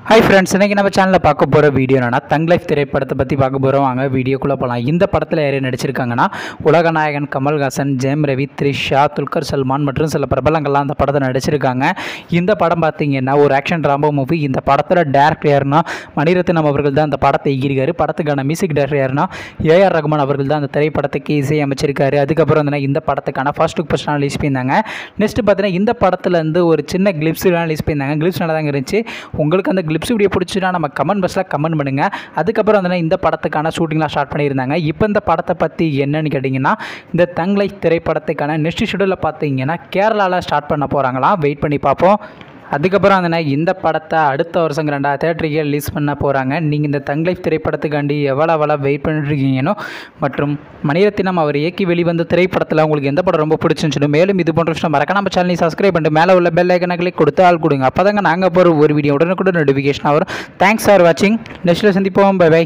Hi friends, இன்றைக்கி நம்ம சேனலில் பார்க்க போகிற வீடியோ என்னன்னா தங் லைஃப் திரைப்படத்தை பற்றி பார்க்க போகிறோம். வாங்க வீடியோக்குள்ளே போகலாம். இந்த படத்தில் யார் நடிச்சிருக்காங்கன்னா உலகநாயகன் கமல்ஹாசன், ஜெயம் ரவி, த்ரிஷா, துல்கர் சல்மான் மற்றும் சில பிரபலங்கள்லாம் அந்த படத்தை நடிச்சிருக்காங்க. இந்த படம் பார்த்திங்கன்னா ஒரு ஆக்ஷன் ட்ராமா மூவி. இந்த படத்தோட டேரக்டர் யாருன்னா மணிரத்னம் அவர்கள் தான் அந்த படத்தை இயக்கியிருக்காரு. படத்துக்கான மியூசிக் டேரக்டர் யாருன்னா ஏஆர் ரகுமான் அவர்கள் தான் அந்த திரைப்படத்துக்கு இசை அமைச்சிருக்காரு. அதுக்கப்புறம் வந்து இந்த படத்துக்கான ஃபர்ஸ்ட் லுக் ஃபஸ்ட் ரிலீஸ் பண்ணியிருந்தாங்க. நெக்ஸ்ட் பார்த்தீங்கன்னா இந்த படத்துலேருந்து ஒரு சின்ன கிளிப்ஸ்லாம் ரிலீஸ் பண்ணியிருந்தாங்க. கிளிப்ஸ் நல்லா தாங்க இருந்துச்சு. உங்களுக்கு அந்த கிளிப்ஸ் வீடியோ பிடிச்சினா நம்ம கமெண்ட் பாக்ஸில் கமெண்ட் பண்ணுங்கள். அதுக்கப்புறம் வந்து இந்த படத்துக்கான ஷூட்டிங்லாம் ஸ்டார்ட் பண்ணியிருந்தாங்க. இப்போ இந்த படத்தை பற்றி என்னன்னு கேட்டிங்கன்னா, இந்த தங் லைஃப் திரைப்படத்துக்கான நெக்ஸ்ட் ஷெடியூலில் பார்த்தீங்கன்னா கேரளாவில் ஸ்டார்ட் பண்ண போகிறாங்களாம். வெயிட் பண்ணி பார்ப்போம். அதுக்கப்புறம் வந்து இந்த படத்தை அடுத்த வருஷம் 2 தேட்டருக்கு ரிலீஸ் பண்ண போகிறாங்க. நீங்கள் இந்த தங் லைஃப் திரைப்படத்துக்காண்டி எவ்வளோ வெயிட் பண்ணிட்டுருக்கீங்கன்னு மற்றும் மணிரத்னம் அவர் இயக்கி வெளிவந்த திரைப்படத்தில் உங்களுக்கு எந்த படம் ரொம்ப பிடிச்சிருந்துச்சு, மேலும் இது போன்ற விஷயம் மறக்க நம்ம சேனலை சப்ஸ்கிரைப் பண்ணிட்டு மேலே உள்ள பெல் ஐக்கனை கிளிக் கொடுத்து ஆள் கொடுங்க. அப்போ தாங்க நாங்கள் போகிற ஒரு வீடியோ உடனுக்குடன் நோட்டிஃபிகேஷன் வரும். தேங்க்ஸ் ஃபார் வாட்சிங். நெக்ஸ்ட்டில் சந்திப்போம். Bye by.